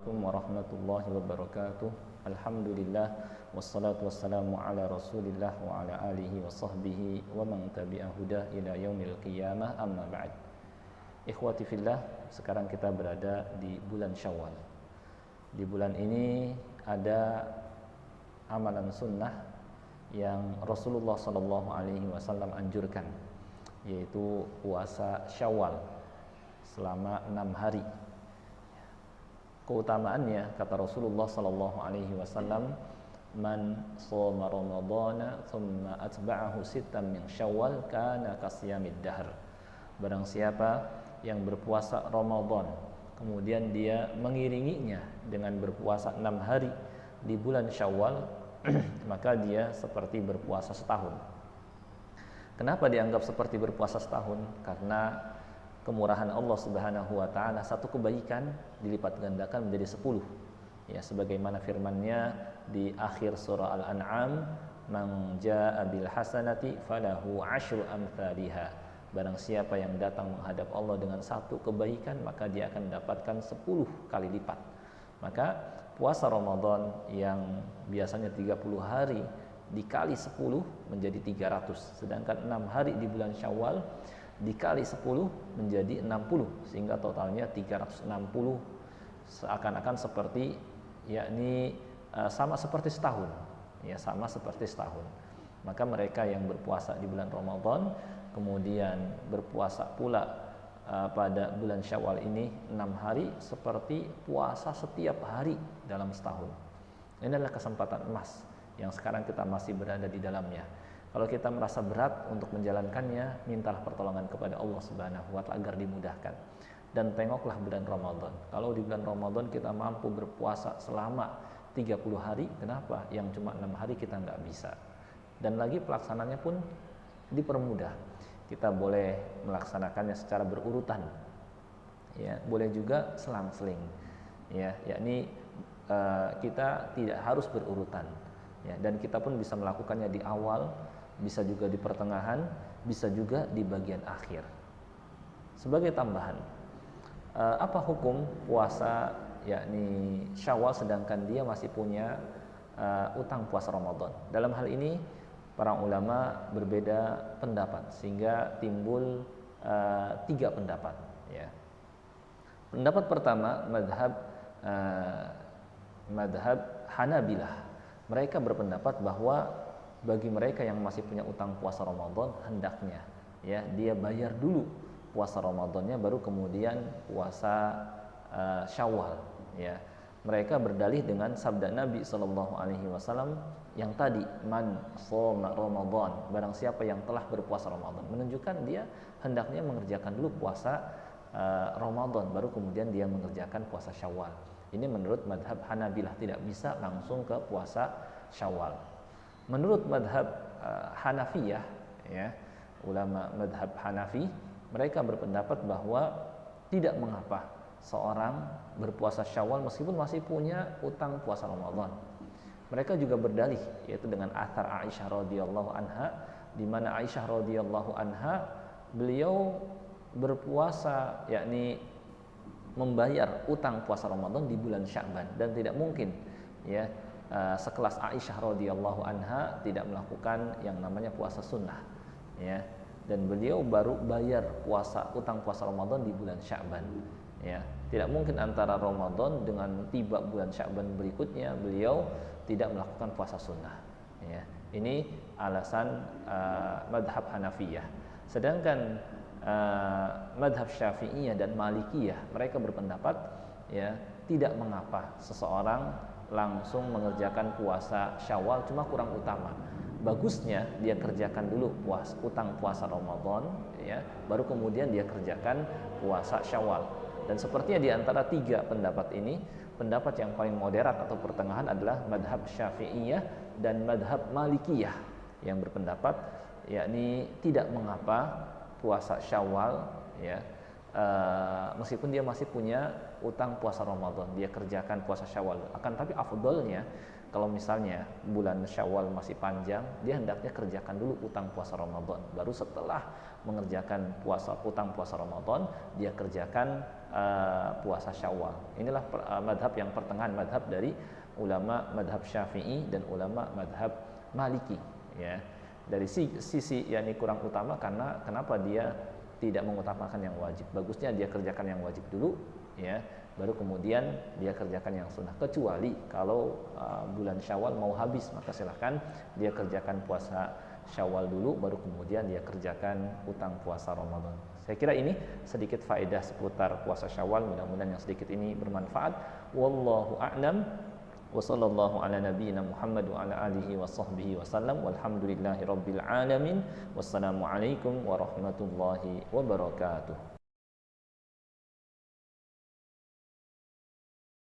Assalamualaikum warahmatullahi wabarakatuh. Alhamdulillah wassalatu wassalamu ala Rasulillah wa ala alihi wa sahbihi wa man tabi'a huda ila yaumil qiyamah, amma ba'd. Ikhwati fillah, sekarang kita berada di bulan Syawal. Di bulan ini ada amalan sunnah yang Rasulullah sallallahu alaihi wasallam anjurkan, yaitu puasa Syawal selama 6 hari. Keutamaannya, kata Rasulullah sallallahu alaihi wasallam, man shoma ramadhana thumma atba'ahu sittan min syawal kana kasiyamid dahr. Barang siapa yang berpuasa Ramadan kemudian dia mengiringinya dengan berpuasa 6 hari di bulan Syawal maka dia seperti berpuasa setahun. Kenapa dianggap seperti berpuasa setahun? Karena kemurahan Allah Subhanahu wa taala, satu kebaikan dilipat gandakan menjadi 10. Ya, sebagaimana firman-Nya di akhir surah Al-An'am, "Man jaa'a bil hasanati falahu 'asyru amsalihha." Barang siapa yang datang menghadap Allah dengan satu kebaikan, maka dia akan mendapatkan 10 kali lipat. Maka puasa Ramadan yang biasanya 30 hari dikali 10 menjadi 300, sedangkan 6 hari di bulan Syawal dikali 10 menjadi 60, sehingga totalnya 360, seakan-akan seperti sama seperti setahun. Ya, sama seperti setahun. Maka mereka yang berpuasa di bulan Ramadan kemudian berpuasa pula pada bulan Syawal ini 6 hari, seperti puasa setiap hari dalam setahun. Ini adalah kesempatan emas yang sekarang kita masih berada di dalamnya. Kalau kita merasa berat untuk menjalankannya, mintalah pertolongan kepada Allah Subhanahu wa taala agar dimudahkan. Dan tengoklah bulan Ramadan. Kalau di bulan Ramadan kita mampu berpuasa selama 30 hari, kenapa yang cuma 6 hari kita nggak bisa? Dan lagi pelaksananya pun dipermudah. Kita boleh melaksanakannya secara berurutan. Ya, boleh juga selang-seling. Ya, yakni kita tidak harus berurutan. Ya, dan kita pun bisa melakukannya di awal, bisa juga di pertengahan, bisa juga di bagian akhir. Sebagai tambahan, apa hukum puasa yakni Syawal sedangkan dia masih punya utang puasa Ramadan? Dalam hal ini para ulama berbeda pendapat sehingga timbul 3 pendapat. Ya. Pendapat pertama, madhab Hanabilah. Mereka berpendapat bahwa bagi mereka yang masih punya utang puasa Ramadan, hendaknya ya dia bayar dulu puasa Ramadannya, baru kemudian puasa Syawal. Ya, mereka berdalih dengan sabda Nabi Shallallahu Alaihi Wasallam yang tadi, man shoma Ramadan, barang siapa yang telah berpuasa Ramadan, menunjukkan dia hendaknya mengerjakan dulu puasa Ramadan, baru kemudian dia mengerjakan puasa Syawal. Ini menurut madhab Hanabilah, tidak bisa langsung ke puasa Syawal. Menurut madhab Hanafiyah, ya, ulama madhab Hanafi, mereka berpendapat bahwa tidak mengapa seorang berpuasa Syawal meskipun masih punya utang puasa Ramadan. Mereka juga berdalih, yaitu dengan athar Aisyah radhiyallahu anha, di mana Aisyah radhiyallahu anha beliau berpuasa, yakni membayar utang puasa Ramadan di bulan Sya'ban, dan tidak mungkin ya sekelas Aisyah radhiyallahu anha tidak melakukan yang namanya puasa sunnah, ya. Dan beliau baru bayar utang puasa Ramadan di bulan Sya'ban, ya. Tidak mungkin antara Ramadan dengan tiba bulan Sya'ban berikutnya beliau tidak melakukan puasa sunnah, ya. Ini alasan madhab Hanafiyah. Sedangkan madhab Syafi'iyah dan Malikiyah, mereka berpendapat ya tidak mengapa seseorang langsung mengerjakan puasa Syawal, cuma kurang utama. Bagusnya dia kerjakan dulu utang puasa Ramadan, ya, baru kemudian dia kerjakan puasa Syawal. Dan sepertinya di antara 3 pendapat ini, pendapat yang paling moderat atau pertengahan adalah madhab Syafi'iyah dan madhab Malikiyah, yang berpendapat yakni tidak mengapa puasa Syawal, ya, meskipun dia masih punya utang puasa Ramadan, dia kerjakan puasa Syawal. Akan tapi afdolnya kalau misalnya bulan Syawal masih panjang, dia hendaknya kerjakan dulu utang puasa Ramadan, baru setelah mengerjakan puasa utang puasa Ramadan, dia kerjakan puasa Syawal. Inilah madhab yang pertengahan, madhab dari ulama madhab Syafi'i dan ulama madhab Maliki, ya. Dari sisi yakni kurang utama karena kenapa dia tidak mengutamakan yang wajib. Bagusnya dia kerjakan yang wajib dulu, ya, baru kemudian dia kerjakan yang sunnah. Kecuali kalau bulan Syawal mau habis, maka silahkan dia kerjakan puasa Syawal dulu, baru kemudian dia kerjakan utang puasa Ramadan. Saya kira ini sedikit faedah seputar puasa Syawal. Mudah-mudahan yang sedikit ini bermanfaat. Wallahu a'lam. Wa sallallahu ala nabiyyina Muhammad wa ala alihi wa sahbihi wa sallam. Walhamdulillahi rabbil alamin. Wassalamu alaikum warahmatullahi wabarakatuh.